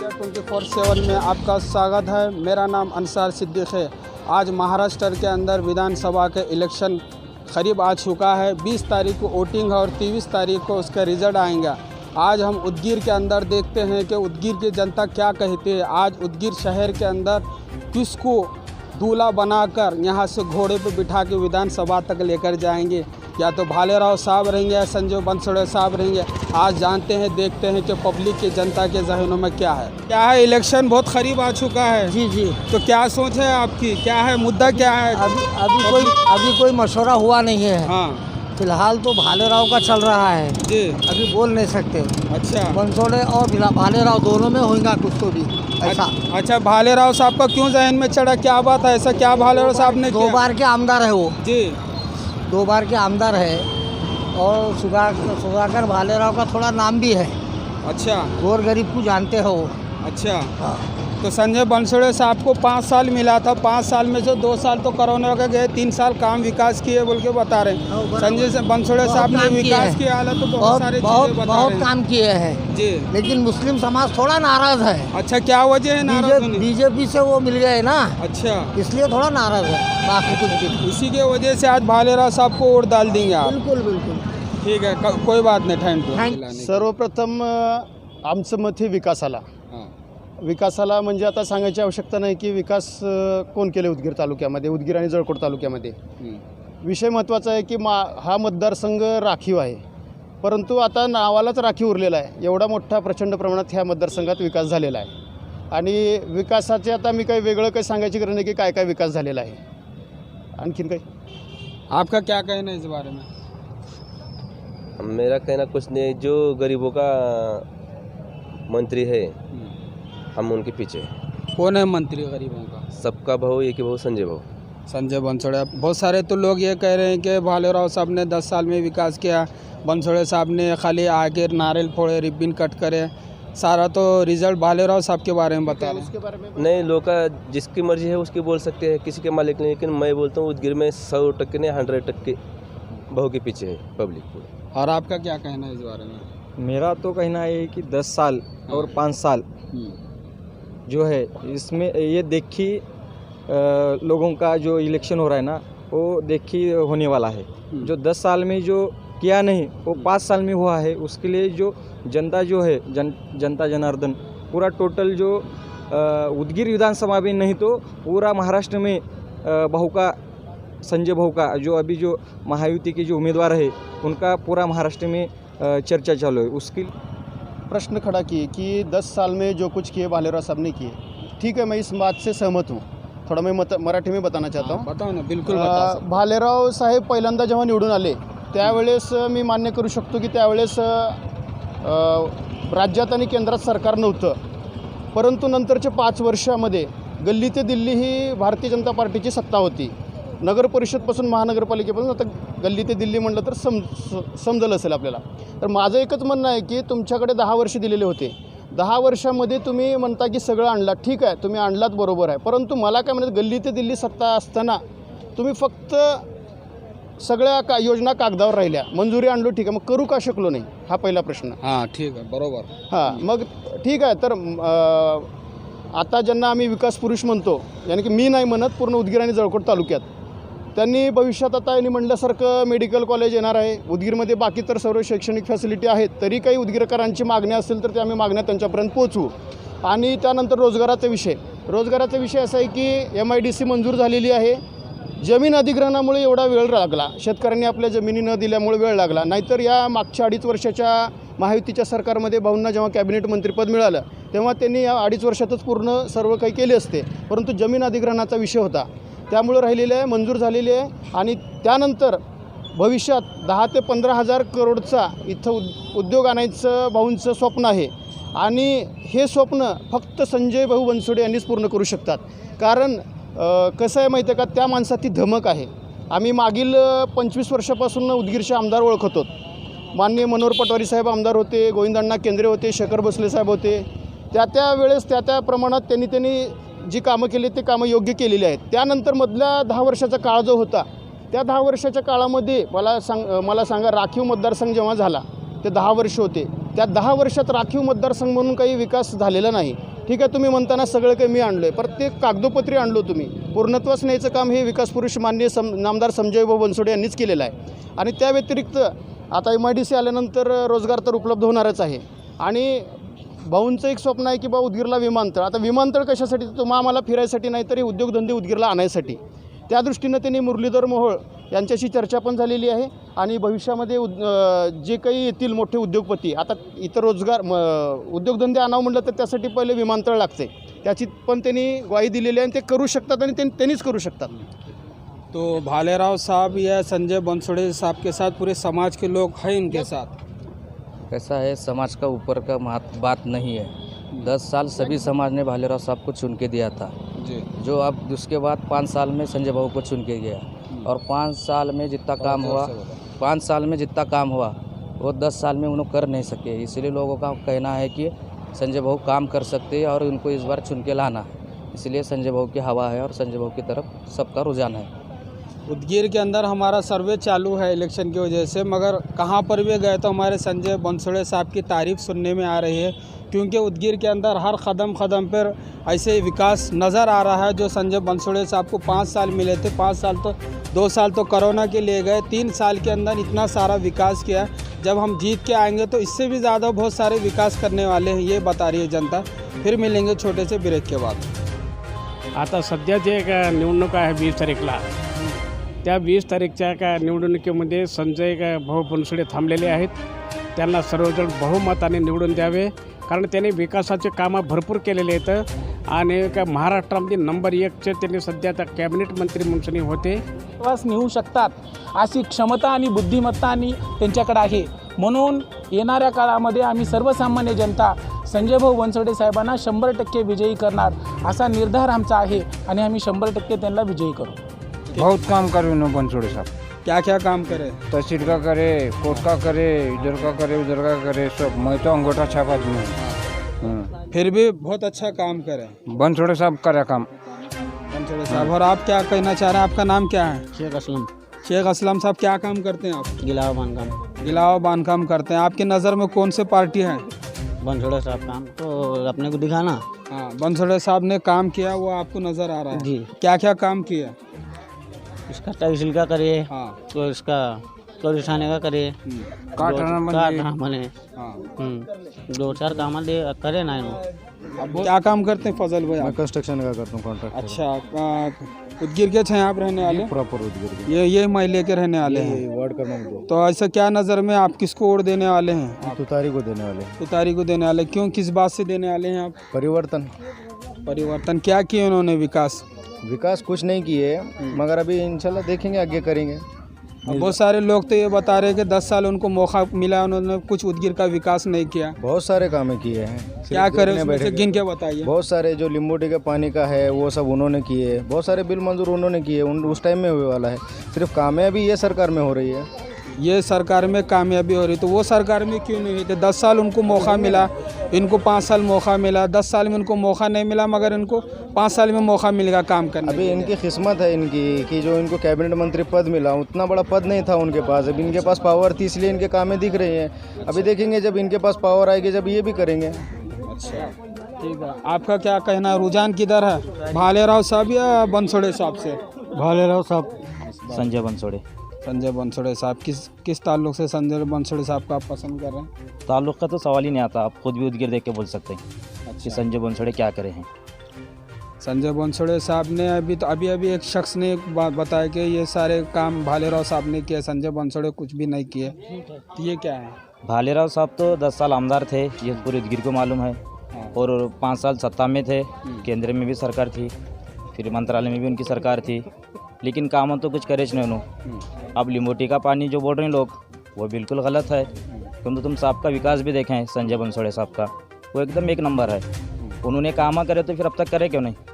India 24/7 में आपका स्वागत है। मेरा नाम अंसार सिद्दीक़ है। आज महाराष्ट्र के अंदर विधानसभा के इलेक्शन करीब आ चुका है। 20 तारीख को वोटिंग है और 23 तारीख को उसका रिज़ल्ट आएगा। आज हम उदगीर के अंदर देखते हैं कि उदगीर की जनता क्या कहती है। आज उदगीर शहर के अंदर किसको दूल्हा बनाकर यहाँ से घोड़े पे बिठा के विधानसभा तक लेकर जाएंगे, या तो भालेराव साहब रहेंगे या संजय बनसोड़े साहब रहेंगे। आज जानते हैं, देखते हैं कि पब्लिक की जनता के जहनों में क्या है। इलेक्शन बहुत करीब आ चुका है। जी तो क्या सोच है आपकी, क्या है मुद्दा, क्या है? अभी कोई मशवरा हुआ नहीं है। हाँ फिलहाल तो भालेराव का चल रहा है जी, अभी बोल नहीं सकते। अच्छा बनसोड़े और भालेराव दोनों में होगा कुछ तो भी ऐसा। अच्छा, भालेराव साहब का क्यों जहन में चढ़ा, क्या बात है? ऐसा क्या भालेराव साहब ने दो बार के आमदार है वो जी, 2 बार के आमदार है। और सुधाकर भालेराव का थोड़ा नाम भी है। अच्छा गौर गरीब को जानते हो। अच्छा। हाँ। तो संजय बनसोड़े साहब को 5 साल मिला था। 5 साल में से 2 साल तो कोरोना के गए, 3 साल काम विकास किए बोल के बता रहे हैं। संजय बनसोड़े साहब ने विकास किया हालत तो बहुत सारे चीजें बता रहे हैं। काम किए हैं जी, लेकिन मुस्लिम समाज थोड़ा नाराज है। अच्छा, क्या वजह है नाराज होने? बीजेपी से वो मिल गए ना, अच्छा, इसलिए थोड़ा नाराज है, बाकी कुछ भी। इसी के वजह से आज भालेराव साहब को वोट डाल देंगे आप? बिल्कुल ठीक है, कोई बात नहीं। Thank you. सर्वप्रथम आमचं मत हे विकासाला. विकासाला म्हणजे आता सांगायची आवश्यकता नाही की विकास कोण केले उदगीर तालुक्यामध्ये, उदगीर आणि जळकोट तालुक्यामध्ये. विषय महत्त्वाचा आहे की हा मतदारसंघ राखीव आहे, परंतु आता नावालाच राखीव उरलेला आहे. एवढा मोठा प्रचंड प्रमाणात ह्या मतदारसंघात विकास झालेला आहे. आणि विकासाचे आता मी काही वेगळं काही सांगायची गरज नाही की काय काय विकास झालेला आहे. आणखीन काही आपका क्या कहना है इस बारे में? मेरा कहना कुछ नहीं, जो गरीबों का मंत्री है हम उनके पीछे हैं। कौन है मंत्री गरीबों का? सबका भाऊ एक ही भाऊ, संजय भाऊ। संजय बनसोड़े। बहुत सारे तो लोग ये कह रहे हैं कि भालेराव साहब ने 10 साल में विकास किया, बनसोड़े साहब ने खाली आगे नारियल फोड़े, रिबिन कट करे, सारा तो रिजल्ट भालेराव साहब के बारे में बता रहे हैं। उसके बारे में नहीं, लोग का जिसकी मर्जी है उसकी बोल सकते हैं, किसी के मालिक नहीं। लेकिन मैं बोलता हूँ उदगीर में 100% नहीं 100% भाऊ के पीछे है पब्लिक पूरा। और आपका क्या कहना है इस बारे में? मेरा तो कहना है कि 10 साल और 5 साल जो है इसमें ये देखी लोगों का जो इलेक्शन हो रहा है ना, वो देखी होने वाला है। जो 10 साल में जो किया नहीं वो 5 साल में हुआ है। उसके लिए जो जनता जो है जनता जनार्दन पूरा टोटल जो उदगीर विधानसभा में नहीं तो पूरा महाराष्ट्र में भाऊ का, संजय भाऊ का, जो अभी जो महायुति के जो उम्मीदवार है उनका पूरा महाराष्ट्र में चर्चा चालू है। उसके प्रश्न खड़ा किए कि 10 साल में जो कुछ किए भालेराव साहब ने किए, ठीक है, मैं इस बात से सहमत हूँ. थोड़ा मैं मराठी में बताना चाहता हूँ. बताओ ना, बिल्कुल बताओ. भालेराव साहेब पहिल्यांदा जेव्हा निवडून आले त्यावेळेस मी मान्य करू शकतो की त्यावेळेस राज्यात आणि केंद्रात सरकार नव्हतं, परंतु नंतरच्या 5 वर्षामध्ये गल्ली ते दिल्ली ही भारतीय जनता पार्टीची सत्ता होती. नगर परिषदपासून महानगरपालिकेपासून आता गल्ली ते दिल्ली म्हटलं तर समजलं असेल आपल्याला. तर माझं एकच म्हणणं आहे की तुमच्याकडे 10 वर्ष दिलेले होते. 10 वर्षामध्ये तुम्ही म्हणता की सगळं आणलात, ठीक आहे, तुम्ही आणलात, बरोबर आहे, परंतु मला काय म्हणत, गल्ली ते दिल्ली सत्ता असताना तुम्ही फक्त सगळ्या योजना कागदावर राहिल्या, मंजुरी आणलो, ठीक आहे, मग करू का शकलो नाही, हा पहिला प्रश्न. हां, ठीक आहे, बरोबर. हां, मग ठीक आहे. तर आता ज्यांना आम्ही विकास पुरुष म्हणतो, यानी की मी नाही म्हणत, पूर्ण उदगीर आणि जळकोट तालुक्यात त्यांनी भविष्यात आता यांनी म्हटल्यासारखं मेडिकल कॉलेज येणार आहे. उदगीरमध्ये बाकी तर सर्व शैक्षणिक फॅसिलिटी आहेत, तरी काही उदगीरकरांची मागणी असेल तर ते आम्ही मागण्या त्यांच्यापर्यंत पोहोचवू. आणि त्यानंतर रोजगाराचा विषय असा आहे की MIDC मंजूर झालेली आहे. जमीन अधिग्रहणामुळे एवढा वेळ लागला, शेतकऱ्यांनी आपल्या जमिनी न दिल्यामुळे वेळ लागला. नाहीतर या मागच्या 2.5 वर्षाच्या महायुतीच्या सरकारमध्ये भाऊंना जेव्हा कॅबिनेट मंत्रिपद मिळालं तेव्हा त्यांनी या 2.5 वर्षातच पूर्ण सर्व काही केले असते, परंतु जमीन अधिग्रहणाचा विषय होता, त्यामुळे राहिलेले आहे, मंजूर झालेली आहे. आणि त्यानंतर भविष्यात 10 ते 15 हजार करोडचा इथं उद्योग आणायचं भाऊंचं स्वप्न आहे. आणि हे स्वप्न फक्त संजय भाऊ बनसोडे यांनीच पूर्ण करू शकतात. कारण कसं आहे माहिती आहे का, त्या माणसात ती धमक आहे. आम्ही मागील 25 वर्षापासून उदगीरचे आमदार ओळखत होतो. माननीय मनोहर पटवारी साहेब आमदार होते, गोविंदअण्णा केंद्रे होते, शेखर भोसले साहेब होते. त्या वेळेस त्या प्रमाणात त्यांनी जी कामं केली ते कामं योग्य केलेली आहेत. त्यानंतर मधल्या 10 वर्षाचा काळ जो होता, त्या 10 वर्षाच्या काळामध्ये मला सांगा, राखीव मतदारसंघ जेव्हा झाला ते 10 वर्ष होते. त्या 10 वर्षात राखीव मतदारसंघ म्हणून काही विकास झालेला नाही. ठीक आहे, तुम्ही म्हणताना सगळं काही मी आणलं आहे, पण ते कागदोपत्री आणलो तुम्ही. पूर्णत्वास न्यायचं काम हे विकासपुरुष माननीय नामदार संजयभाऊ बनसोडे यांनीच केलेलं आहे. आणि त्या व्यतिरिक्त आता MIDC आल्यानंतर रोजगार तर उपलब्ध होणारच आहे. आणि भाऊंचं एक स्वप्न आहे की बा उदगीरला विमानतळ. आता विमानतळ कशासाठी, तो आम्हाला फिरायसाठी नाही तरी उद्योगधंदे उदगीरला आणायसाठी. त्या दृष्टीनं त्यांनी मुरलीधर मोहोळ यांच्याशी चर्चा पण झालेली आहे. आणि भविष्यामध्ये जे काही येतील मोठे उद्योगपती, आता इतर उद्योगधंदे आणावं म्हटलं तर त्यासाठी पहिले विमानतळ लागते, त्याची पण त्यांनी ग्वाही दिलेली आहे आणि ते करू शकतात आणि त्यांनीच करू शकतात. तो भालेराव साहब या संजय बनसोड़े साहब के साथ पूरे समाज के लोग हैं इनके साथ? कैसा है, समाज का ऊपर का बात नहीं है. 10 साल सभी समाज ने भालेराव साहब को चुन के दिया था, जी जो अब उसके बाद 5 साल में संजय बाबू को चुन के गया. और 5 साल में जितना काम हुआ, 5 साल में जितना काम हुआ वो 10 साल में उन्होंने कर नहीं सके. इसलिए लोगों का कहना है कि संजय बाबू काम कर सकते हैं और उनको इस बार चुन के लाना है. इसलिए संजय बाबू की हवा है और संजय बाबू की तरफ सबका रुझान है. उदगीर के अंदर हमारा सर्वे चालू है इलेक्शन की वजह से, मगर कहाँ पर भी गए तो हमारे संजय बनसोड़े साहब की तारीफ़ सुनने में आ रही है, क्योंकि उदगीर के अंदर हर कदम कदम पर ऐसे विकास नज़र आ रहा है. जो संजय बनसोड़े साहब को 5 साल मिले थे, 5 साल तो 2 साल तो कोरोना के लिए गए, 3 साल के अंदर इतना सारा विकास किया. जब हम जीत के आएंगे तो इससे भी ज़्यादा बहुत सारे विकास करने वाले हैं, ये बता रही है जनता. फिर मिलेंगे छोटे से ब्रेक के बाद. आता सध्या जे निवडणूक आहे 20 तारीखला, त्या 20 तारीखच्या का निवडणुकीमध्ये संजय भाऊ बनसोडे थांबलेले आहेत. त्यांना सर्वजण बहुमताने निवडून द्यावे, कारण त्यांनी विकासाचे कामं भरपूर केलेले आहेत. आणि का महाराष्ट्रामध्ये नंबर 1चे त्यांनी सध्या आता कॅबिनेट मंत्री म्हणून होते. विश्वास नेऊ शकतात अशी क्षमता आणि बुद्धिमत्ता आणि त्यांच्याकडे आहे. म्हणून येणाऱ्या काळामध्ये आम्ही सर्वसामान्य जनता संजयभाऊ बनसोडे साहेबांना 100% विजयी करणार असा निर्धार आमचा आहे आणि आम्ही 100% त्यांना विजयी करू. बहुत काम करे उन्होंने बनसोड़े साहब. क्या क्या काम करे? तहसील का करे, कोर्ट का करे, इधर का करे, उधर का करे, सब. मैं तो अंगूठा छापा दूँ. फिर भी बहुत अच्छा काम करे बनसोड़े साहब करे काम. बनसोड़े साहब. और आप क्या कहना चाह रहे हैं, आपका नाम क्या है? शेख असलम. शेख असलम साहब, क्या काम करते हैं आप? गिलाव बांधकाम. गिलाव बांधकाम करते हैं. आपकी नज़र में कौन से पार्टी है? बनसोड़े साहब काम तो अपने को दिखाना. हाँ, बनसोड़े साहब ने काम किया वो आपको नज़र आ रहा है जी. क्या क्या काम किया? इसका तहसील का करे, हाँ. तो इसका चौरिशाने का करे, काटना बने. हाँ. 2-4 काम करे ना. अब क्या काम करते हैं फजल भाई? मैं कंस्ट्रक्शन का करता हूँ, कॉन्ट्रैक्ट. अच्छा, उदगीर के हैं आप रहने वाले? प्रॉपर उदगीर ये महल्ले के रहने वाले हैं. वार्ड क्रमांक 2. तो ऐसा क्या नज़र में आप किसको वोट देने वाले हैं? तुतारी को देने वाले. तुतारी को देने वाले. क्यों, किस बात से देने वाले हैं आप? परिवर्तन. परिवर्तन क्या किए उन्होंने? विकास कुछ नहीं किए, मगर अभी इंशाल्लाह देखेंगे, आगे करेंगे. अब बहुत सारे लोग तो ये बता रहे हैं कि 10 साल उनको मौका मिला, उन्होंने कुछ उदगीर का विकास नहीं किया. बहुत सारे काम किए हैं. क्या करें उसमें से गिन के बताइए. बहुत सारे जो लिम्बोटी के पानी का है वो सब उन्होंने किए. बहुत सारे बिल मंजूर उन्होंने किए, उस टाइम में हुए वाला है. सिर्फ कामयाबी ये सरकार में हो रही है. ये सरकार में कामयाबी हो रही, तो वो सरकार में क्यों नहीं हुई? तो 10 साल उनको मौका मिला, इनको 5 साल मौका मिला. 10 साल में उनको मौका नहीं मिला, मगर इनको 5 साल में मौका मिलेगा काम करने. अभी इनकी किस्मत है इनकी कि जो इनको कैबिनेट मंत्री पद मिला, उतना बड़ा पद नहीं था उनके पास. अभी इनके पास पावर थी, इसलिए इनके कामें दिख रही हैं. अभी देखेंगे जब इनके पास पावर आएगी, जब ये भी करेंगे. अच्छा, ठीक है. आपका क्या कहना है, रुझान किधर है, भालेराव साहब या बनसोड़े साहब से? भालेराव साहब. संजय बनसोड़े. संजय बनसोड़े साहब. किस ताल्लुक से संजय बनसोड़े साहब को आप पसंद कर रहे हैं? ताल्लुक़ का तो सवाल ही नहीं आता. आप खुद भी उदगीर देख के बोल सकते हैं कि संजय बनसोड़े क्या करे हैं. संजय बनसोड़े साहब ने अभी एक शख्स ने एक बात बताया कि ये सारे काम भालेराव साहब ने किए, संजय बनसोड़े कुछ भी नहीं किए. तो ये क्या है? भालेराव साहब तो 10 साल आमदार थे, ये पूरे उदगीर को मालूम है. और 5 साल सत्ता में थे, केंद्र में भी सरकार थी, फिर मंत्रालय में भी उनकी सरकार थी, लेकिन काम तो कुछ करे नहीं उन्होंने. अब लिम्बोटी का पानी जो बोल रहे हैं लोग, वो बिल्कुल गलत है. क्योंकि तुम साहब का विकास भी देखें, संजय बनसोड़े साहब का वो एकदम 1 नंबर है. उन्होंने काम करे तो फिर अब तक करे क्यों नहीं?